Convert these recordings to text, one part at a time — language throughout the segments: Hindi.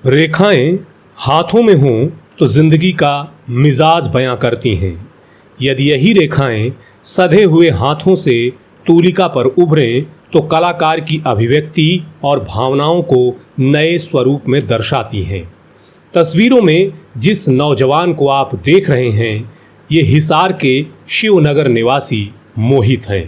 रेखाएं हाथों में हों तो जिंदगी का मिजाज बयां करती हैं। यदि यही रेखाएं सधे हुए हाथों से तूलिका पर उभरें तो कलाकार की अभिव्यक्ति और भावनाओं को नए स्वरूप में दर्शाती हैं। तस्वीरों में जिस नौजवान को आप देख रहे हैं, ये हिसार के शिवनगर निवासी मोहित हैं।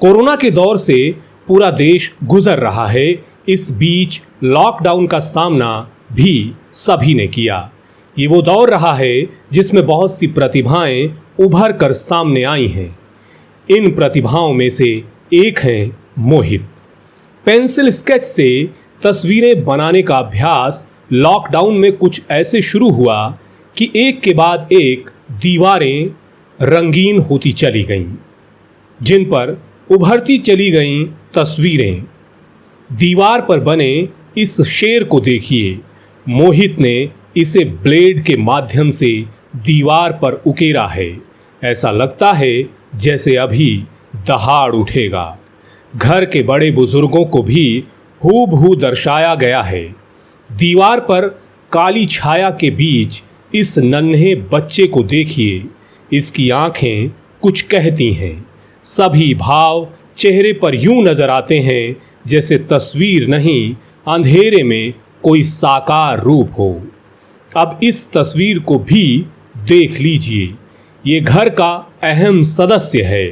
कोरोना के दौर से पूरा देश गुजर रहा है। इस बीच लॉकडाउन का सामना भी सभी ने किया। ये वो दौर रहा है जिसमें बहुत सी प्रतिभाएं उभर कर सामने आई हैं। इन प्रतिभाओं में से एक हैं मोहित। पेंसिल स्केच से तस्वीरें बनाने का अभ्यास लॉकडाउन में कुछ ऐसे शुरू हुआ कि एक के बाद एक दीवारें रंगीन होती चली गईं, जिन पर उभरती चली गईं तस्वीरें। दीवार पर बने इस शेर को देखिए। मोहित ने इसे ब्लेड के माध्यम से दीवार पर उकेरा है। ऐसा लगता है जैसे अभी दहाड़ उठेगा। घर के बड़े बुजुर्गों को भी हूबहू दर्शाया गया है। दीवार पर काली छाया के बीच इस नन्हे बच्चे को देखिए। इसकी आंखें कुछ कहती हैं। सभी भाव चेहरे पर यूं नजर आते हैं जैसे तस्वीर नहीं, अंधेरे में कोई साकार रूप हो। अब इस तस्वीर को भी देख लीजिए। ये घर का अहम सदस्य है।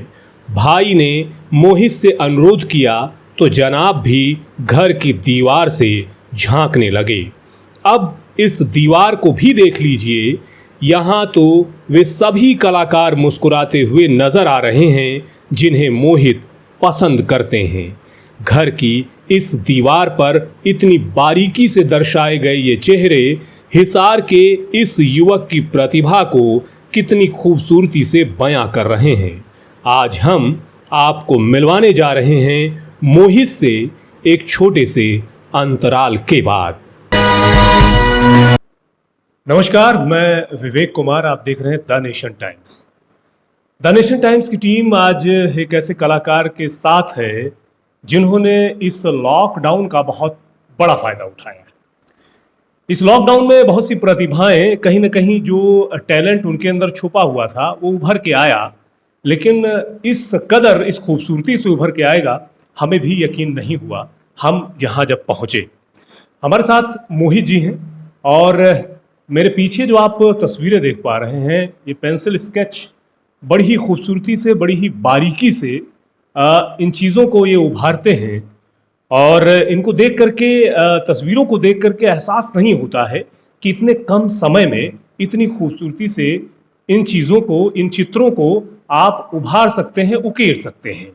भाई ने मोहित से अनुरोध किया तो जनाब भी घर की दीवार से झांकने लगे। अब इस दीवार को भी देख लीजिए। यहाँ तो वे सभी कलाकार मुस्कुराते हुए नजर आ रहे हैं जिन्हें मोहित पसंद करते हैं। घर की इस दीवार पर इतनी बारीकी से दर्शाए गए ये चेहरे हिसार के इस युवक की प्रतिभा को कितनी खूबसूरती से बयां कर रहे हैं। आज हम आपको मिलवाने जा रहे हैं मोहित से एक छोटे से अंतराल के बाद। नमस्कार, मैं विवेक कुमार, आप देख रहे हैं the nation times. The nation times की टीम आज एक ऐसे कलाकार के साथ है जिन्होंने इस लॉकडाउन का बहुत बड़ा फायदा उठाया है। इस लॉकडाउन में बहुत सी प्रतिभाएं, कहीं ना कहीं जो टैलेंट उनके अंदर छुपा हुआ था वो उभर के आया, लेकिन इस कदर इस खूबसूरती से उभर के आएगा हमें भी यकीन नहीं हुआ हम यहाँ जब पहुँचे। हमारे साथ मोहित जी हैं और मेरे पीछे जो आप तस्वीरें देख पा रहे हैं, ये पेंसिल स्केच बड़ी ही खूबसूरती से, बड़ी ही बारीकी से इन चीज़ों को ये उभारते हैं और इनको देख करके, तस्वीरों को देख करके एहसास नहीं होता है कि इतने कम समय में इतनी खूबसूरती से इन चीज़ों को, इन चित्रों को आप उभार सकते हैं, उकेर सकते हैं।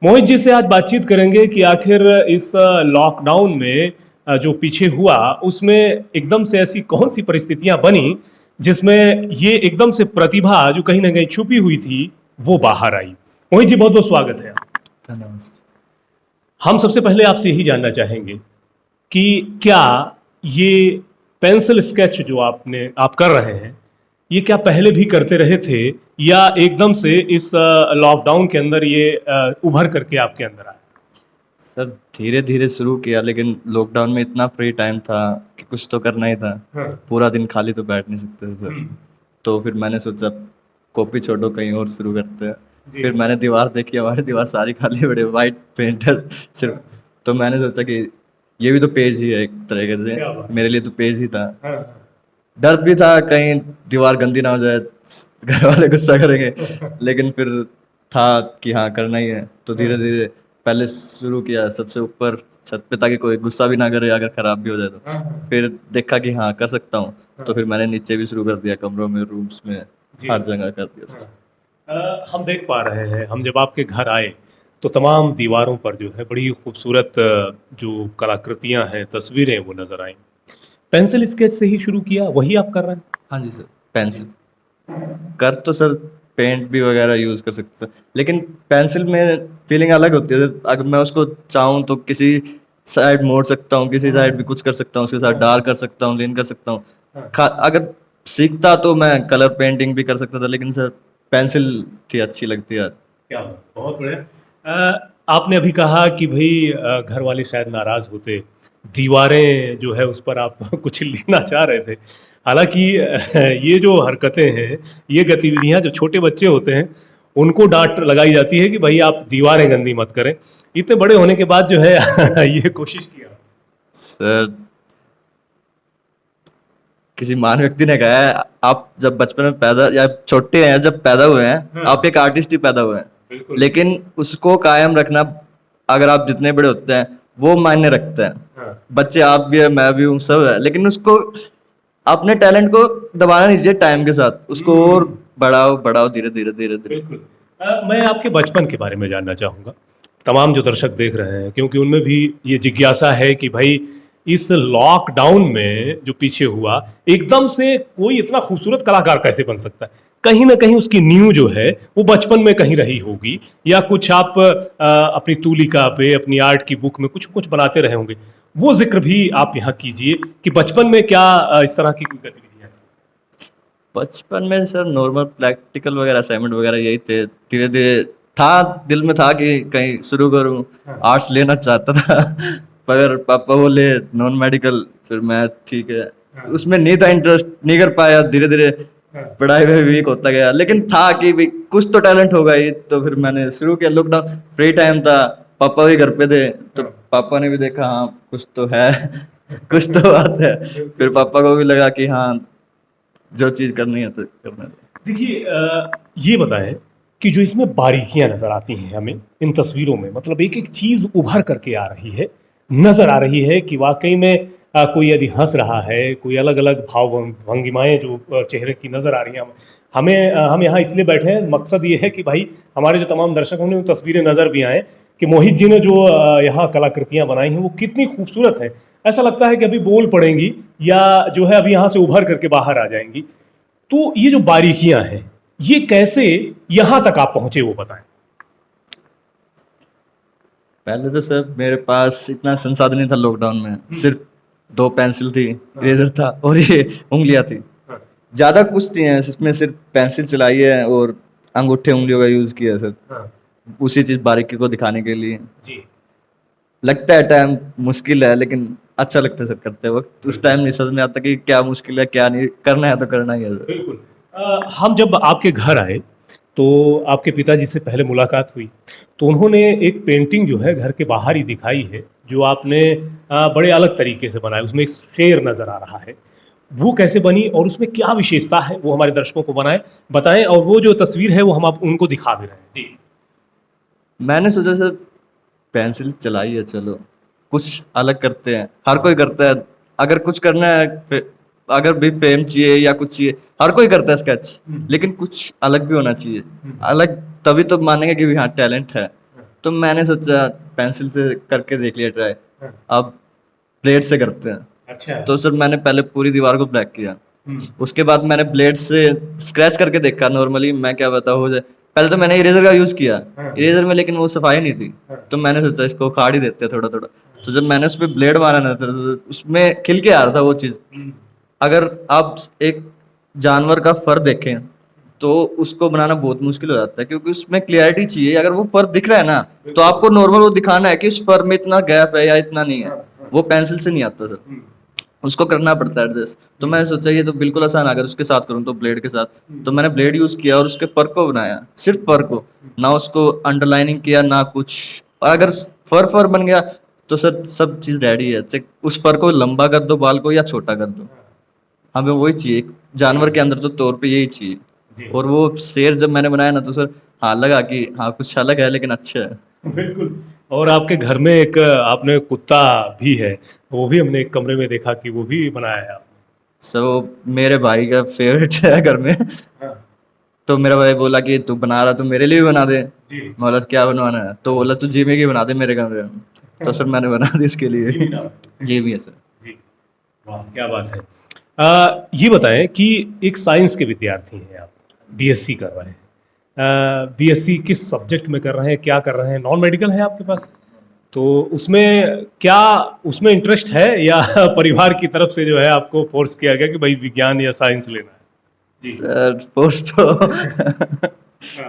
मोहित जी से आज बातचीत करेंगे कि आखिर इस लॉकडाउन में जो पीछे हुआ उसमें एकदम से ऐसी कौन सी परिस्थितियां बनी जिसमें ये एकदम से प्रतिभा जो कहीं ना कहीं छुपी हुई थी वो बाहर आई। मोहित जी, बहुत बहुत स्वागत है। धन्यवाद। हम सबसे पहले आपसे यही जानना चाहेंगे कि क्या ये पेंसिल स्केच जो आप कर रहे हैं, ये क्या पहले भी करते रहे थे या एकदम से इस लॉकडाउन के अंदर ये उभर करके आपके अंदर आया? सर, धीरे धीरे शुरू किया, लेकिन लॉकडाउन में इतना फ्री टाइम था कि कुछ तो करना ही था। हाँ। पूरा दिन खाली तो बैठ नहीं सकते थे सर। तो फिर मैंने सोचा कॉपी छोड़ो, कहीं और शुरू करते हैं। फिर मैंने दीवार देखी, हमारी दीवार सारी खाली बड़े वाइट पेंट है सिर्फ। तो मैंने सोचा कि ये भी तो पेज ही है एक तरीके से, मेरे लिए तो पेज ही था। डर भी था कहीं दीवार गंदी ना हो जाए, घर वाले गुस्सा करेंगे, लेकिन फिर था कि हाँ करना ही है। तो धीरे धीरे पहले शुरू किया सबसे ऊपर छत पे, ताकि कोई गुस्सा भी ना करे अगर खराब भी हो जाए तो। फिर देखा कि हाँ कर सकता हूँ, तो फिर मैंने नीचे भी शुरू कर दिया, कमरों में, रूम्स में, हर जगह कर दिया सर। हम देख पा रहे हैं, हम जब आपके घर आए तो तमाम दीवारों पर जो है बड़ी खूबसूरत जो कलाकृतियां हैं, तस्वीरें वो नजर आई। पेंसिल स्केच से ही शुरू किया, वही आप कर रहे हैं? हाँ जी सर, पेंसिल कर तो सर पेंट भी वगैरह यूज़ कर सकते हैं, लेकिन पेंसिल में फीलिंग अलग होती है सर। अगर मैं उसको चाहूँ तो किसी साइड मोड़ सकता हूँ, किसी साइड भी कुछ कर सकता हूँ, उसके साथ डार्क कर सकता हूँ, लीन कर सकता हूँ। अगर सीखता तो मैं कलर पेंटिंग भी कर सकता था, लेकिन सर पेंसिल थी अच्छी लगती है। क्या बात, बहुत बढ़िया। आपने अभी कहा कि भाई घर वाले शायद नाराज होते, दीवारें जो है उस पर आप कुछ लिखना चाह रहे थे। हालांकि ये जो हरकतें हैं, ये गतिविधियां जो छोटे बच्चे होते हैं उनको डांट लगाई जाती है कि भाई आप दीवारें गंदी मत करें। इतने बड़े होने के बाद जो है ये कोशिश किया। सर किसी महान व्यक्ति ने कहा है, आप जब बचपन में पैदा या छोटे हैं, जब पैदा हुए हैं आप एक आर्टिस्ट ही पैदा हुए हैं, बिल्कुल। लेकिन उसको कायम रखना अगर आप जितने बड़े होते हैं वो मायने रखते हैं। हाँ। बच्चे आप भी है, मैं भी हूँ, सब है, लेकिन उसको अपने टैलेंट को दबाना नहीं चाहिए, टाइम के साथ उसको और बढ़ाओ बढ़ाओ, धीरे धीरे धीरे धीरे। बिल्कुल। मैं आपके बचपन के बारे में जानना चाहूँगा, तमाम जो दर्शक देख रहे हैं, क्योंकि उनमें भी ये जिज्ञासा है कि भाई इस लॉकडाउन में जो पीछे हुआ, एकदम से कोई इतना खूबसूरत कलाकार कैसे बन सकता है? कहीं ना कहीं उसकी नींव जो है वो बचपन में कहीं रही होगी, या कुछ आप अपनी तूलिका पे, अपनी आर्ट की बुक में कुछ कुछ बनाते रहे होंगे। वो जिक्र भी आप यहाँ कीजिए कि बचपन में क्या इस तरह की कोई गतिविधियाँ थी? बचपन में सर नॉर्मल प्रैक्टिकल वगैरह, असाइनमेंट वगैरह यही थे। धीरे धीरे था, दिल में था कि कहीं शुरू करूं, आर्ट्स लेना चाहता था पर पापा बोले नॉन मेडिकल, फिर मैं ठीक है, उसमें नहीं था इंटरेस्ट, नहीं कर पाया। धीरे धीरे पढ़ाई में वीक होता गया, लेकिन था कि भी कुछ तो टैलेंट होगा ही, तो फिर मैंने शुरू किया। लॉकडाउन फ्री टाइम था, पापा भी घर पे थे, तो पापा ने भी देखा हाँ कुछ तो है कुछ तो बात है, फिर पापा को भी लगा कि हाँ जो चीज करनी है तो करना है। देखिए, ये बताएं कि जो इसमें बारीकियां नजर आती हैं हमें इन तस्वीरों में, मतलब एक एक चीज उभर करके आ रही है, नजर आ रही है कि वाकई में कोई यदि हंस रहा है, कोई अलग अलग भाव भंगिमाएं जो चेहरे की नजर आ रही हैं हमें। हम यहाँ इसलिए बैठे हैं, मकसद ये है कि भाई हमारे जो तमाम दर्शक होंगे, वो तस्वीरें नजर भी आए कि मोहित जी ने जो यहाँ कलाकृतियां बनाई हैं वो कितनी खूबसूरत है। ऐसा लगता है कि अभी बोल पड़ेंगी, या जो है अभी यहाँ से उभर करके बाहर आ जाएंगी। तो ये जो बारीकियां हैं, ये कैसे यहां तक आप पहुंचे वो बताएं। पहले तो सर मेरे पास इतना संसाधन नहीं था लॉकडाउन में, सिर्फ 2 पेंसिल थी, इरेजर था और ये उंगलियां थी, ज्यादा कुछ नहीं है इसमें, सिर्फ पेंसिल चलाई है और अंगूठे उंगलियों का यूज किया है सर, उसी चीज बारीकी को दिखाने के लिए जी। लगता है टाइम मुश्किल है, लेकिन अच्छा लगता है सर करते वक्त। उस टाइम नहीं समझ में आता कि क्या मुश्किल है क्या नहीं, करना है तो करना ही है सर। बिल्कुल। हम जब आपके घर आए तो आपके पिताजी से पहले मुलाकात हुई, तो उन्होंने एक पेंटिंग जो है घर के बाहर ही दिखाई है, जो आपने बड़े अलग तरीके से बनाया। उसमें एक शेर नजर आ रहा है, वो कैसे बनी और उसमें क्या विशेषता है वो हमारे दर्शकों को बताएं। और वो जो तस्वीर है वो हम आप उनको दिखा भी रहे हैं। जी। मैंने सोचा सर पेंसिल चलाई है, चलो कुछ अलग करते हैं, हर कोई करता है, अगर कुछ करना है, अगर भी फेम चाहिए या कुछ चाहिए, हर कोई करता है स्केच, लेकिन कुछ अलग भी होना चाहिए। अलग तभी तो मानेंगे कि हाँ टैलेंट है। तो मैंने सोचा पेंसिल से करके देख लिया ट्राई, अब ब्लेड से करते हैं। अच्छा। तो सर मैंने पहले पूरी दीवार को ब्लैक किया, उसके बाद मैंने ब्लेड से स्क्रैच करके देखा, नॉर्मली मैं क्या बता हो जाए। पहले तो मैंने इरेजर का यूज किया, इरेजर में, लेकिन वो सफाई नहीं थी, तो मैंने सोचा इसको उखाड़ ही देते हैं थोड़ा थोड़ा। तो जब मैंने उस पर ब्लेड मारा ना, तो उसमें खिल के आ रहा था वो चीज। अगर आप एक जानवर का फर देखें तो उसको बनाना बहुत मुश्किल हो जाता है, क्योंकि उसमें क्लियरिटी चाहिए। अगर वो फर दिख रहा है ना, तो आपको नॉर्मल वो दिखाना है कि उस फर में इतना गैप है या इतना नहीं है, वो पेंसिल से नहीं आता सर, उसको करना पड़ता है एडजस्ट। तो मैंने सोचा ये तो बिल्कुल आसान, अगर उसके साथ करूँ तो ब्लेड के साथ। तो मैंने ब्लेड यूज किया और उसके फर को बनाया, सिर्फ फर को, ना उसको अंडरलाइनिंग किया ना कुछ। और अगर फर बन गया तो सर सब चीज रेडी है। उस फर को लंबा कर दो, बाल को, या छोटा कर दो, हमें वही चाहिए जानवर के अंदर, तो तौर पे यही चाहिए। और वो शेर जब मैंने बनाया ना, तो सर हाँ लगा कि हाँ कुछ अलग है लेकिन अच्छा है। बिल्कुल। और आपके घर में एक आपने कुत्ता भी है, वो भी हमने एक कमरे में देखा कि वो भी बनाया है आपने। सर वो मेरे भाई का फेवरेट है घर में। तो मेरा भाई बोला कि तू बना रहा तो मेरे लिए भी बना दे। मैं बोला क्या बनवाना है, तो बोला तू जिमी की बना दे मेरे कमरे में। तो सर मैंने बना दी इसके लिए। जी भी है सर। जी, वाह क्या बात है। ये बताएं कि एक साइंस के विद्यार्थी हैं आप, बीएससी कर रहे हैं, बीएससी किस सब्जेक्ट में कर रहे हैं, क्या कर रहे हैं? नॉन मेडिकल है आपके पास, तो उसमें क्या उसमें इंटरेस्ट है, या परिवार की तरफ से जो है आपको फोर्स किया गया कि भाई विज्ञान या साइंस लेना है? जी सर फोर्स तो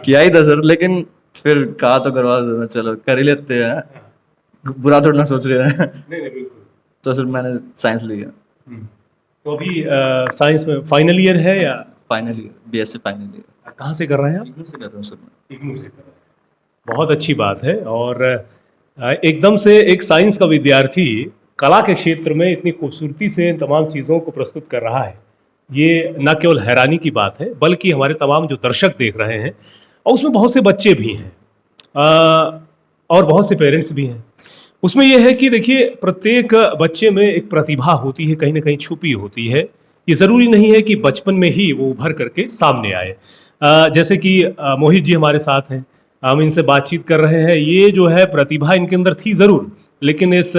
किया ही था सर, लेकिन फिर कहा तो करवा दो, चलो कर ही लेते हैं, बुरा थोड़ा ना सोच रहे हैं। नहीं नहीं बिल्कुल। तो फिर मैंने साइंस लिया। तो अभी साइंस में फाइनल ईयर है या final year, BSc final year. कहाँ से कर रहे हैं आप? इग्नू से कर रहा हूँ सर मैं। इग्नू से कर रहे हैं। बहुत अच्छी बात है। और एकदम से एक साइंस का विद्यार्थी कला के क्षेत्र में इतनी खूबसूरती से इन तमाम चीज़ों को प्रस्तुत कर रहा है, ये न केवल हैरानी की बात है बल्कि हमारे तमाम जो दर्शक देख रहे हैं, और उसमें बहुत से बच्चे भी हैं और बहुत से पेरेंट्स भी हैं। उसमें यह है कि देखिए, प्रत्येक बच्चे में एक प्रतिभा होती है, कहीं ना कहीं छुपी होती है। ये ज़रूरी नहीं है कि बचपन में ही वो उभर करके सामने आए। जैसे कि मोहित जी हमारे साथ हैं, हम इनसे बातचीत कर रहे हैं। ये जो है प्रतिभा इनके अंदर थी ज़रूर, लेकिन इस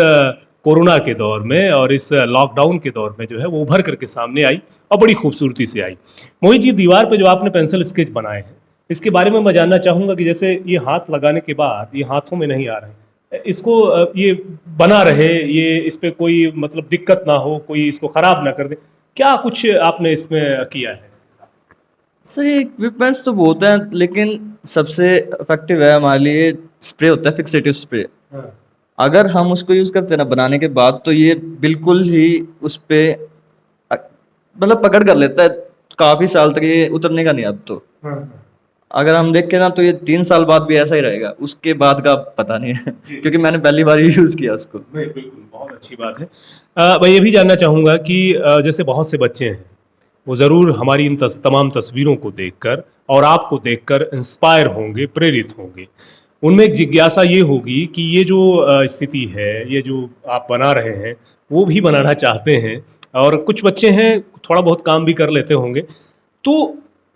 कोरोना के दौर में और इस लॉकडाउन के दौर में जो है वो उभर करके सामने आई और बड़ी खूबसूरती से आई। मोहित जी, दीवार पे जो आपने पेंसिल स्केच बनाए हैं, इसके बारे में मैं जानना चाहूँगा कि जैसे ये हाथ लगाने के बाद ये हाथों में नहीं आ रहे हैं, इसको ये बना रहे, ये इस पर कोई मतलब दिक्कत ना हो, कोई इसको ख़राब ना कर दे, क्या कुछ आपने इसमें किया है? सर ये इक्विपमेंट्स तो बहुत हैं, लेकिन सबसे इफेक्टिव है हमारे लिए स्प्रे होता है, फिक्सेटिव स्प्रे। हाँ। अगर हम उसको यूज़ करते हैं ना बनाने के बाद, तो ये बिल्कुल ही उस पर मतलब पकड़ कर लेता है, काफ़ी साल तक ये उतरने का नहीं अब तो। हाँ। अगर हम देखें ना तो ये 3 साल बाद भी ऐसा ही रहेगा, उसके बाद का पता नहीं है क्योंकि मैंने पहली बार ही यूज़ किया उसको। नहीं, बिल्कुल, बहुत अच्छी बात है। मैं ये भी जानना चाहूँगा कि जैसे बहुत से बच्चे हैं, वो ज़रूर हमारी इन तमाम तस्वीरों को देखकर और आपको देखकर इंस्पायर होंगे, प्रेरित होंगे। उनमें एक जिज्ञासा ये होगी कि ये जो स्थिति है, ये जो आप बना रहे हैं, वो भी बनाना चाहते हैं, और कुछ बच्चे हैं थोड़ा बहुत काम भी कर लेते होंगे। तो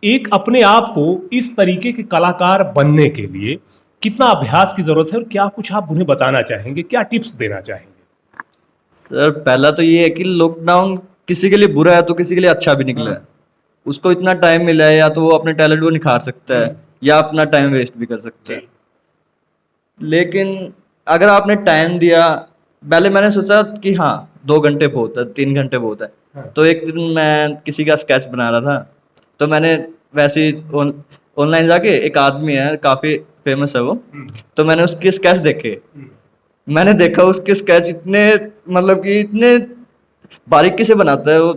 एक अपने आप को इस तरीके के कलाकार बनने के लिए कितना अभ्यास की ज़रूरत है, और क्या कुछ आप उन्हें बताना चाहेंगे, क्या टिप्स देना चाहेंगे? सर पहला तो ये है कि लॉकडाउन किसी के लिए बुरा है तो किसी के लिए अच्छा भी निकला है। उसको इतना टाइम मिला है, या तो वो अपने टैलेंट को निखार सकता है या अपना टाइम वेस्ट भी कर सकता है। लेकिन अगर आपने टाइम दिया, पहले मैंने सोचा कि हाँ 2 घंटे बहुत है, 3 घंटे बहुत है। तो एक दिन मैं किसी का स्केच बना रहा था, तो मैंने वैसे ही ऑनलाइन जाके, एक आदमी है काफ़ी फेमस है वो, तो मैंने उसके स्केच देखे। मैंने देखा उसके स्केच इतने मतलब कि इतने बारीकी से बनाता है वो।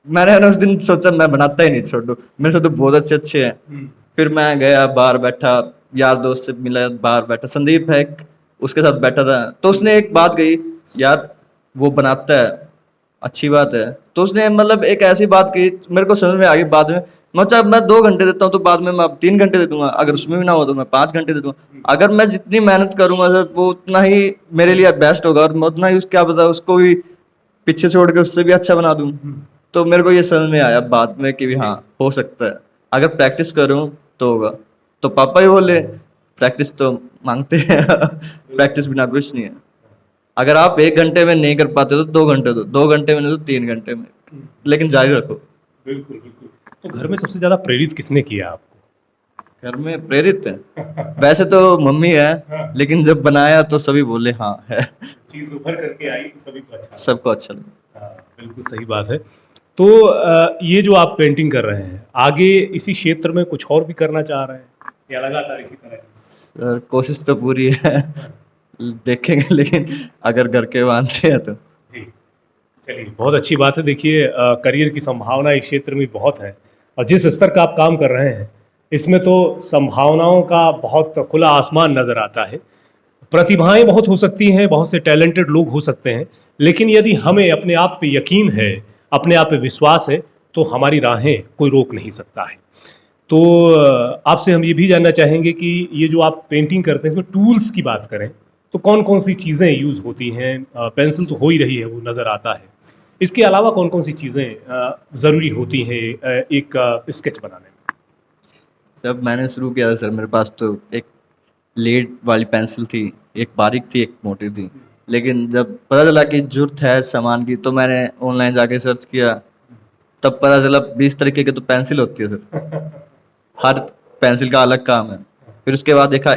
मैंने ना उस दिन सोचा मैं बनाता ही नहीं, छोड़ो, मेरे से तो बहुत अच्छे अच्छे हैं। फिर मैं गया बाहर बैठा, यार दोस्त से मिला, बाहर बैठा, संदीप है उसके साथ बैठा था, तो उसने एक बात कही, यार वो बनाता है, अच्छी बात है। तो उसने मतलब एक ऐसी बात कही, मेरे को समझ में आ गई बाद में। मतलब मैं 2 घंटे देता हूँ तो बाद में मैं अब 3 घंटे दे दूंगा, अगर उसमें भी ना हो तो मैं 5 घंटे दे दूंगा। अगर मैं जितनी मेहनत करूंगा सर, वो उतना ही मेरे लिए बेस्ट होगा, और मैं उतना ही क्या पता उसको भी पीछे छोड़ के उससे भी अच्छा बना दूं। तो मेरे को ये समझ में आया बाद में कि भी हाँ हो सकता है, अगर प्रैक्टिस करूं तो होगा। तो पापा ही बोले प्रैक्टिस तो मांगते हैं प्रैक्टिस बिना कुछ नहीं है। अगर आप 1 घंटे में नहीं कर पाते तो 2 घंटे दो, 2 घंटे में नहीं तो 3 घंटे में, लेकिन जारी रखो। बिल्कुल बिल्कुल। तो घर में सबसे ज़्यादा प्रेरित किसने किया आपको? घर में प्रेरित है वैसे तो मम्मी है, लेकिन जब बनाया तो सभी बोले हाँ है, चीज़ उभर करके आई तो सभी को अच्छा लगा। सबको अच्छा लगा। हाँ, बिल्कुल सही बात है। तो ये जो आप पेंटिंग कर रहे हैं, आगे इसी क्षेत्र में कुछ और भी करना चाह रहे हैं या लगातार इसी तरह? सर कोशिश तो पूरी है देखेंगे, लेकिन अगर घर के मानते हैं तो। जी, चलिए, बहुत अच्छी बात है। देखिए, करियर की संभावना इस क्षेत्र में बहुत है, और जिस स्तर का आप काम कर रहे हैं, इसमें तो संभावनाओं का बहुत खुला आसमान नज़र आता है। प्रतिभाएं बहुत हो सकती हैं, बहुत से टैलेंटेड लोग हो सकते हैं, लेकिन यदि हमें अपने आप पे यकीन है, अपने आप पे विश्वास है, तो हमारी राहें कोई रोक नहीं सकता है। तो आपसे हम ये भी जानना चाहेंगे कि ये जो आप पेंटिंग करते हैं, इसमें टूल्स की बात करें तो कौन कौन सी चीज़ें यूज़ होती हैं? पेंसिल तो हो ही रही है, वो नज़र आता है। इसके अलावा कौन कौन सी चीज़ें ज़रूरी होती हैं एक स्केच बनाने में? जब मैंने शुरू किया था सर, मेरे पास तो एक लीड वाली पेंसिल थी, एक बारीक थी, एक मोटी थी। लेकिन जब पता चला कि ज़रूरत है सामान की, तो मैंने ऑनलाइन जाके सर्च किया, तब पता चला 20 तरीके की तो पेंसिल होती है सर, हर पेंसिल का अलग काम है। फिर उसके बाद देखा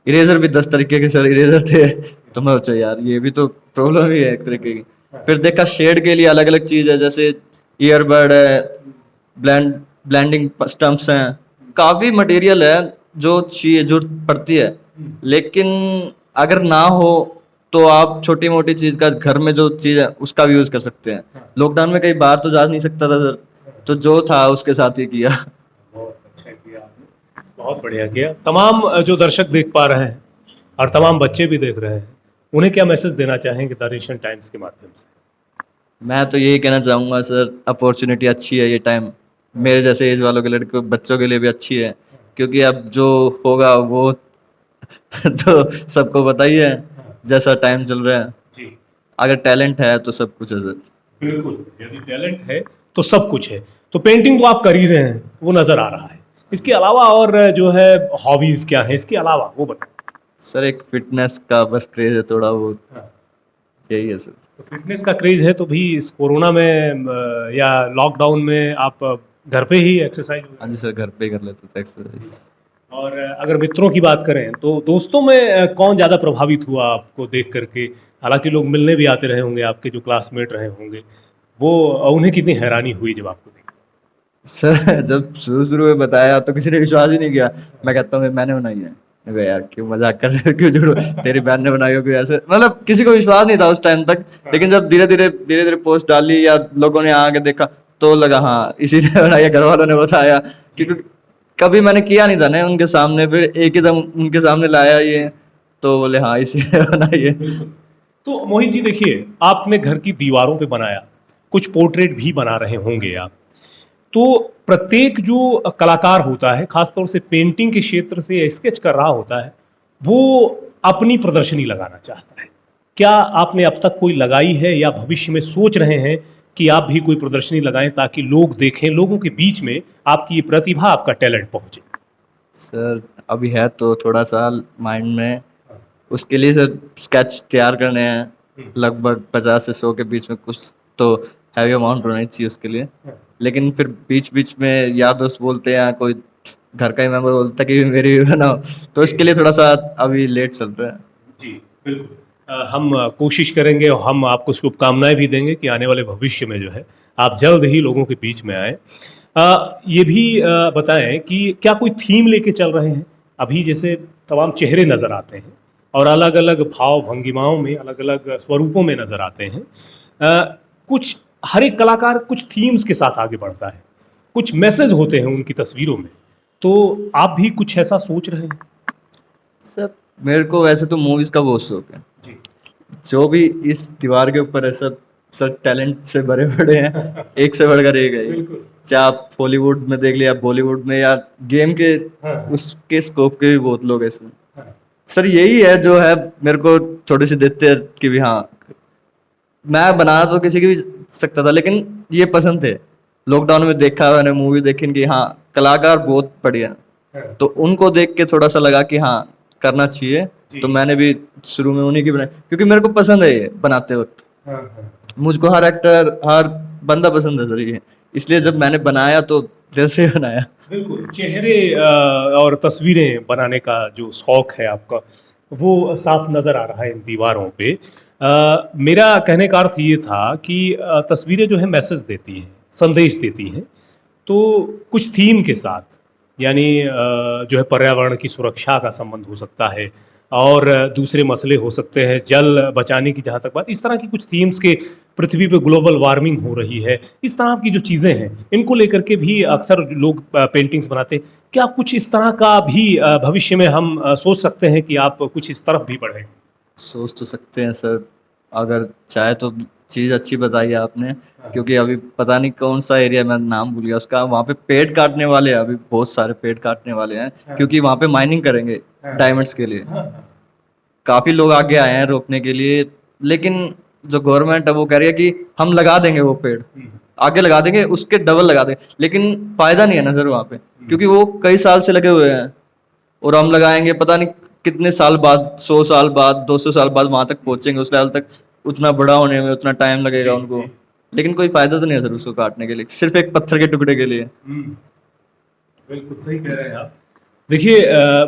इरेजर भी 10 तरीके के सर इरेजर थे, तो मैं सोचा यार ये भी तो प्रॉब्लम ही है एक तरीके की। फिर देखा शेड के लिए अलग अलग चीज़ है, जैसे ईयरबड है, ब्लेंडिंग स्टम्प्स हैं, काफ़ी मटेरियल है जो चाहिए, जरूरत पड़ती है। लेकिन अगर ना हो तो आप छोटी मोटी चीज़ का घर में जो चीज़ है उसका भी यूज़ कर सकते हैं। लॉकडाउन में कहीं बाहर तो जा नहीं सकता था सर, तो जो था उसके साथ ही किया। बहुत अच्छा किया आपने, बहुत बढ़िया किया। तमाम जो दर्शक देख पा रहे हैं और तमाम बच्चे भी देख रहे हैं, उन्हें क्या मैसेज देना चाहेंगे द नेशन टाइम्स के माध्यम से? मैं तो यही कहना चाहूँगा सर, अपॉर्चुनिटी अच्छी है ये टाइम, मेरे जैसे एज वालों के लड़कों बच्चों के लिए भी अच्छी है, क्योंकि अब जो होगा वो तो सबको पता ही है जैसा टाइम चल रहा है। जी, अगर टैलेंट है तो सब कुछ है सर। बिल्कुल। यदि टैलेंट है तो सब कुछ है। तो पेंटिंग तो आप कर ही रहे हैं, वो नज़र आ रहा है। इसके अलावा और जो है हॉबीज़ क्या हैं? इसके अलावा वो बताएं। सर एक फिटनेस का बस क्रेज है थोड़ा बहुत, हाँ। यही है सर। तो फिटनेस का क्रेज़ है तो भी इस कोरोना में या लॉकडाउन में आप घर पे ही एक्सरसाइज हाँ जी सर, घर पे ही कर लेते थे एक्सरसाइज। और अगर मित्रों की बात करें तो दोस्तों में कौन ज़्यादा प्रभावित हुआ आपको देख करके? हालांकि लोग मिलने भी आते रहे होंगे, आपके जो क्लासमेट रहे होंगे, वो उन्हें कितनी हैरानी हुई जब आपको देखा? सर जब शुरू शुरू में बताया तो किसी ने विश्वास ही नहीं किया। मैं कहता हूँ मैंने बनाई है, मैं कहा, यार क्यों मजाक कर रहे हो, क्यों झूठ, तेरी बहन ने बनाई होगी ऐसे, मतलब किसी को विश्वास नहीं था उस टाइम तक। लेकिन जब धीरे धीरे पोस्ट डाली या लोगों ने आके देखा तो लगा हाँ इसी ने बनाई है, घर वालों ने बताया, क्योंकि कभी मैंने किया नहीं था ना उनके सामने, फिर एक ही दम उनके सामने लाया ये, तो बोले हाँ इसी ने बनाई है। तो मोहित जी देखिए, आपने घर की दीवारों पे बनाया, कुछ पोर्ट्रेट भी बना रहे होंगे आप। तो प्रत्येक जो कलाकार होता है, खासतौर से पेंटिंग के क्षेत्र से स्केच कर रहा होता है, वो अपनी प्रदर्शनी लगाना चाहता है। क्या आपने अब तक कोई लगाई है या भविष्य में सोच रहे हैं कि आप भी कोई प्रदर्शनी लगाएं ताकि लोग देखें, लोगों के बीच में आपकी ये प्रतिभा, आपका टैलेंट पहुंचे? सर अभी है तो थोड़ा सा माइंड में, उसके लिए सर स्केच तैयार करने हैं, लगभग 50 से 100 के बीच में, कुछ तो हैवी अमाउंट होना ही चाहिए उसके लिए। लेकिन फिर बीच बीच में यार दोस्त बोलते हैं, कोई घर का ही मेंबर बोलता है कि मेरी भी बनाओ, तो इसके लिए थोड़ा सा अभी लेट चल रहा है। जी, बिल्कुल। हम कोशिश करेंगे और हम आपको शुभकामनाएँ भी देंगे कि आने वाले भविष्य में जो है, आप जल्द ही लोगों के बीच में आएँ। ये भी बताएँ कि क्या कोई थीम लेके चल रहे हैं? अभी जैसे तमाम चेहरे नज़र आते हैं और अलग-अलग भाव-भंगिमाओं में, अलग-अलग स्वरूपों में नज़र आते हैं। कुछ हर एक कलाकार कुछ थीम्स के साथ आगे बढ़ता है, कुछ मैसेज होते हैं उनकी तस्वीरों में। तो आप भी कुछ ऐसा सोच रहे हैं? सर मेरे को वैसे तो मूवीज का बहुत शौक है, जी। जो भी इस दीवार के ऊपर है सब सर टैलेंट से भरे पड़े हैं, एक से बढ़कर एक है। बिल्कुल। चाहे आप हॉलीवुड में देख लिया, बॉलीवुड में, या गेम के हाँ। उसके स्कोप के भी बहुत लोग हैं इसमें। हाँ। सर यही है जो है मेरे को थोड़ी सी देते हैं कि भी हाँ, मैं बना तो किसी की भी सकता था, लेकिन ये पसंद थे। लॉकडाउन में देखा मैंने, मूवी देखी कि हाँ कलाकार बहुत बढ़िया, हाँ। तो उनको देख के थोड़ा सा लगा कि हाँ करना चाहिए, जी। तो मैंने भी शुरू में उन्हीं की बनाई, क्योंकि मेरे को पसंद है ये बनाते वक्त। हाँ, हाँ। मुझको हर एक्टर, हर बंदा पसंद है सर ये, इसलिए जब मैंने बनाया तो दिल से बनाया। बिल्कुल, चेहरे और तस्वीरें बनाने का जो शौक है आपका, वो साफ नज़र आ रहा है इन दीवारों पे। मेरा कहने का अर्थ ये था कि तस्वीरें जो है मैसेज देती हैं, संदेश देती हैं, तो कुछ थीम के साथ, यानी जो है पर्यावरण की सुरक्षा का संबंध हो सकता है और दूसरे मसले हो सकते हैं, जल बचाने की जहाँ तक बात, इस तरह की कुछ थीम्स के, पृथ्वी पे ग्लोबल वार्मिंग हो रही है, इस तरह की जो चीज़ें हैं, इनको लेकर के भी अक्सर लोग पेंटिंग्स बनाते हैं। क्या कुछ इस तरह का भी भविष्य में हम सोच सकते हैं कि आप कुछ इस तरफ भी बढ़ें? सोच तो सकते हैं सर, अगर चाहे तो। चीज़ अच्छी बताई है आपने, क्योंकि अभी पता नहीं कौन सा एरिया, मैं नाम भूल गया उसका, वहाँ पे पेड़ काटने वाले हैं, अभी बहुत सारे पेड़ काटने वाले हैं, क्योंकि वहाँ पे माइनिंग करेंगे डायमंड्स के लिए। काफ़ी लोग आगे आए हैं रोकने के लिए, लेकिन जो गवर्नमेंट है वो कह रही है कि हम लगा देंगे वो पेड़, आगे लगा देंगे, उसके डबल लगा देंगे, लेकिन फायदा नहीं है ना सर वहाँ पे, क्योंकि वो कई साल से लगे हुए हैं, और हम लगाएंगे पता नहीं कितने साल बाद, 100 साल बाद, 200 साल बाद वहां तक पहुंचेंगे, उस लेवल तक उतना बड़ा होने में उतना टाइम लगेगा उनको, लेकिन कोई फायदा तो नहीं है सर उसको काटने के लिए, सिर्फ एक पत्थर के टुकड़े के लिए। बिल्कुल सही कह रहे हैं आप। देखिए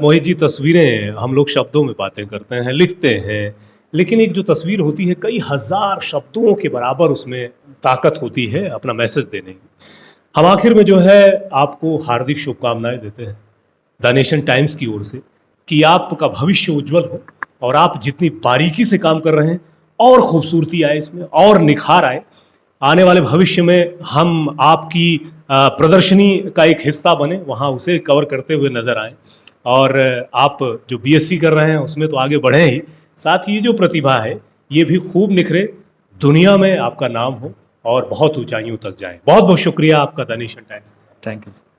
मोहित जी, तस्वीरें हम लोग शब्दों में बातें करते हैं, लिखते हैं, लेकिन एक जो तस्वीर होती है, कई हज़ार शब्दों के बराबर उसमें ताकत होती है अपना मैसेज देने की। हम आखिर में जो है आपको हार्दिक शुभकामनाएं देते हैं द नेशन टाइम्स की ओर से कि आपका भविष्य उज्जवल हो और आप जितनी बारीकी से काम कर रहे हैं और खूबसूरती आए इसमें और निखार आए। आने वाले भविष्य में हम आपकी प्रदर्शनी का एक हिस्सा बने, वहाँ उसे कवर करते हुए नजर आए। और आप जो बीएससी कर रहे हैं उसमें तो आगे बढ़े ही, साथ ही ये जो प्रतिभा है ये भी खूब निखरे, दुनिया में आपका नाम हो और बहुत ऊंचाइयों तक जाए। बहुत बहुत शुक्रिया आपका द नेशन टाइम्स के साथ। Thank you sir.